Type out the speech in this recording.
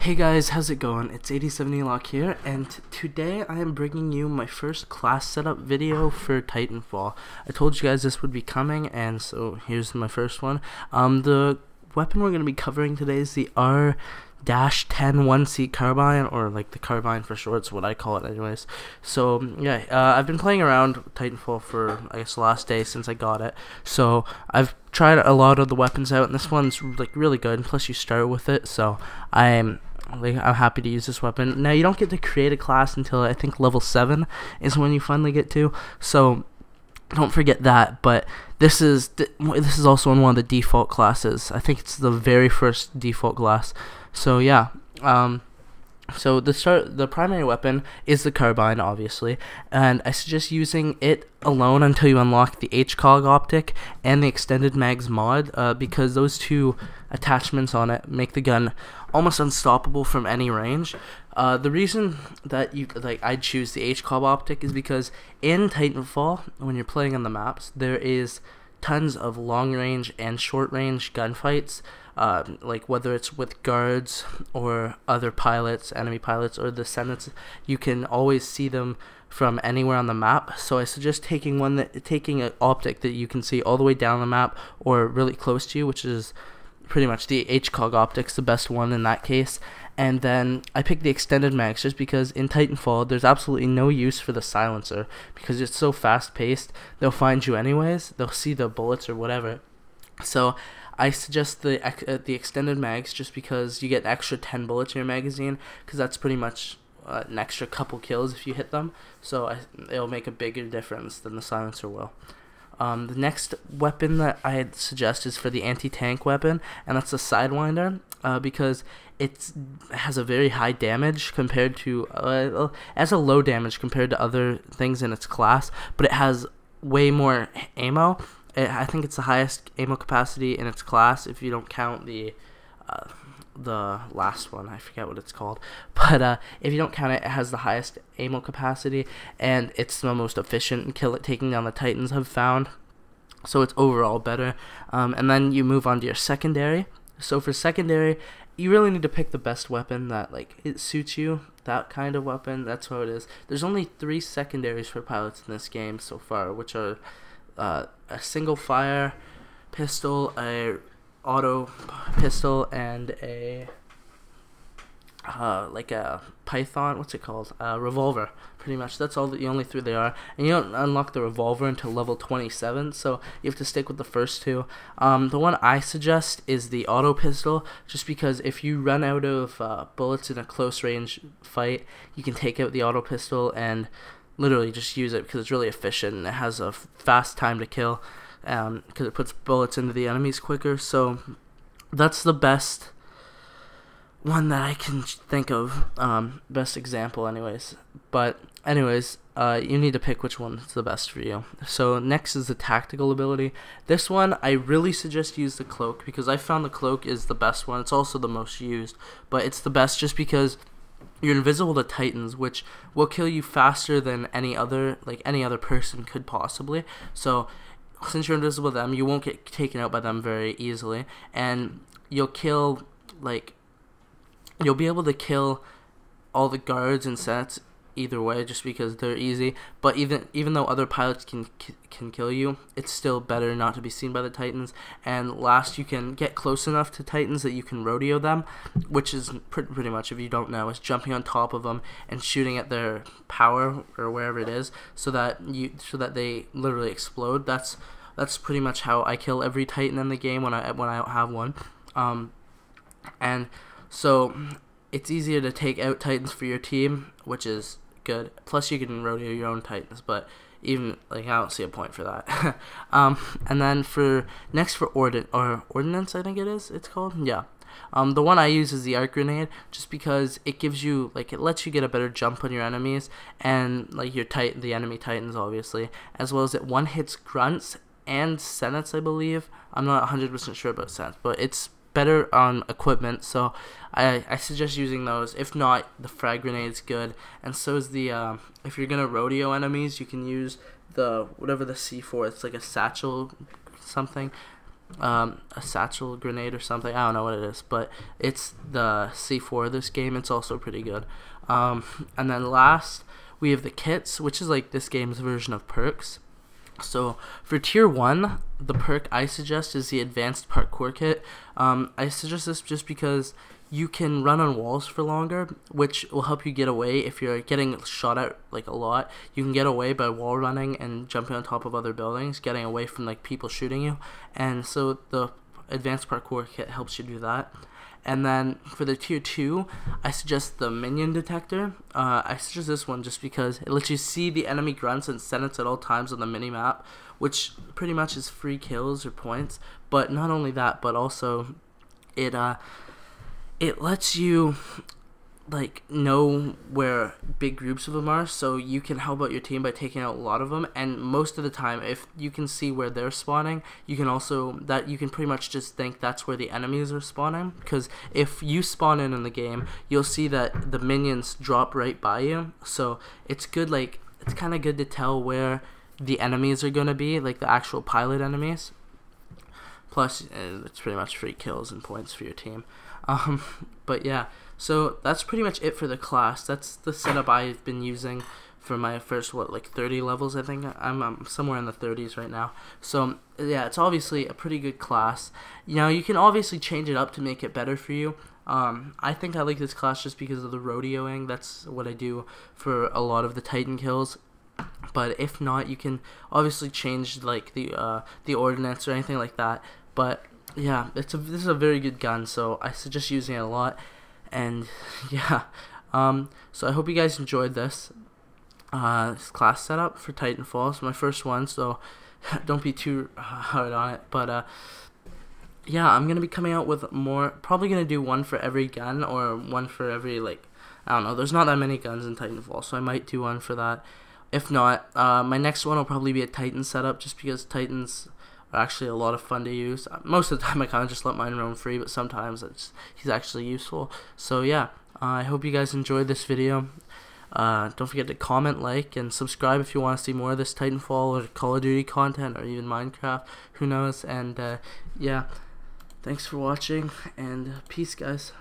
Hey guys, how's it going? It's 8070Lock here, and today I am bringing you my first class setup video for Titanfall. I told you guys this would be coming, and so here's my first one. The weapon we're going to be covering today is the R-101C Carbine, or like the Carbine for short, is what I call it anyways. So yeah, I've been playing around Titanfall for, I guess, the last day since I got it. So I've tried a lot of the weapons out, and this one's like really good, and plus you start with it, so I'm happy to use this weapon. Now, you don't get to create a class until I think level 7 is when you finally get to, so don't forget that. But this is also in one of the default classes. I think it's the very first default class. So yeah, so the primary weapon is the Carbine, obviously, and I suggest using it alone until you unlock the HCOG optic and the extended mags mod, because those two attachments on it make the gun almost unstoppable from any range. The reason that I'd choose the HCOG optic is because in Titanfall, when you're playing on the maps, there is tons of long range and short range gunfights. Like whether it's with guards or other pilots, enemy pilots, or the Senates, you can always see them from anywhere on the map. So I suggest taking an optic that you can see all the way down the map or really close to you, which is pretty much the HCOG optic's the best one in that case. And then I picked the extended mags just because in Titanfall there's absolutely no use for the silencer because it's so fast paced. They'll find you anyways. They'll see the bullets or whatever. So I suggest the extended mags just because you get an extra 10 bullets in your magazine, because that's pretty much an extra couple kills if you hit them. So it'll make a bigger difference than the silencer will. The next weapon that I'd suggest is for the anti-tank weapon, and that's the Sidewinder, because it has a very high damage compared to, as a low damage compared to other things in its class, but it has way more ammo. I think it's the highest ammo capacity in its class if you don't count the last one. I forget what it's called, but if you don't count it, it has the highest ammo capacity, and it's the most efficient in taking down the Titans I've found. So it's overall better. And then you move on to your secondary. So for secondary, you really need to pick the best weapon that it suits you. That kind of weapon. That's what it is. There's only 3 secondaries for pilots in this game so far, which are a single fire pistol, a auto pistol, and a like a python, what's it called, revolver. Pretty much that's all the only 3 they are, and you don't unlock the revolver until level 27, so you have to stick with the first 2. The one I suggest is the auto pistol, just because if you run out of bullets in a close range fight, you can take out the auto pistol and literally just use it because it's really efficient and it has a fast time to kill, because it puts bullets into the enemies quicker. So that's the best one that I can think of, best example anyways. But anyways, you need to pick which one is the best for you. So next is the tactical ability. This one I really suggest use the cloak, because I found the cloak is the best one. It's also the most used, but it's the best just because you're invisible to Titans, which will kill you faster than any other person could possibly. So since you're invisible to them, you won't get taken out by them very easily, and you'll be able to kill all the guards and sets either way, just because they're easy. But even though other pilots can kill you, it's still better not to be seen by the Titans. And last, you can get close enough to Titans that you can rodeo them, which is pretty much, if you don't know, is jumping on top of them and shooting at their power or wherever it is, so that they literally explode. That's pretty much how I kill every Titan in the game when I don't have one. And so it's easier to take out Titans for your team, which is good. Plus you can rodeo your own Titans, but even I don't see a point for that. And then for ordnance, I think it's called. Yeah. The one I use is the arc grenade, just because it gives you it lets you get a better jump on your enemies and the enemy Titans, obviously, as well as it one hits grunts and Senates, I believe. I'm not 100% sure about Senates, but it's better on equipment, so I suggest using those. If not, the frag grenade's good, and so is the if you're gonna rodeo enemies, you can use the whatever the C4. It's like a satchel something. a satchel grenade or something. I don't know what it is, but it's the C4 of this game. It's also pretty good. And then last, we have the kits, which is like this game's version of perks. So for tier 1, the perk I suggest is the advanced parkour kit. I suggest this just because you can run on walls for longer, which will help you get away if you're getting shot at like a lot. You can get away by wall running and jumping on top of other buildings, getting away from like people shooting you. And so the advanced parkour kit helps you do that. And then for the tier 2, I suggest the minion detector. I suggest this one just because it lets you see the enemy grunts and sentence at all times on the mini-map, which pretty much is free kills or points. But not only that, but also it lets you like know where big groups of them are, so you can help out your team by taking out a lot of them. And most of the time, if you can see where they're spawning, you can pretty much just think that's where the enemies are spawning, because if you spawn in the game, you'll see that the minions drop right by you. So it's good, like it's kind of good to tell where the enemies are gonna be, like the actual pilot enemies. Plus it's pretty much free kills and points for your team. But yeah, so that's pretty much it for the class. That's the setup I've been using for my first, 30 levels, I think. I'm somewhere in the 30s right now. So yeah, it's obviously a pretty good class. You know, you can obviously change it up to make it better for you. I think I like this class just because of the rodeoing. That's what I do for a lot of the Titan kills. But if not, you can obviously change like the ordnance or anything like that. But yeah, this is a very good gun, so I suggest using it a lot. And yeah, so I hope you guys enjoyed this class setup for Titanfall. It's my first one, so don't be too hard on it. But yeah, I'm gonna be coming out with more. Probably gonna do one for every gun, or one for every, like, I don't know. There's not that many guns in Titanfall, so I might do one for that. If not, my next one will probably be a Titan setup, just because Titans are actually a lot of fun to use. Most of the time I kind of just let mine roam free, but sometimes he's actually useful. So yeah, I hope you guys enjoyed this video. Don't forget to comment, like, and subscribe if you want to see more of this Titanfall or Call of Duty content, or even Minecraft, who knows. And yeah, thanks for watching, and peace, guys.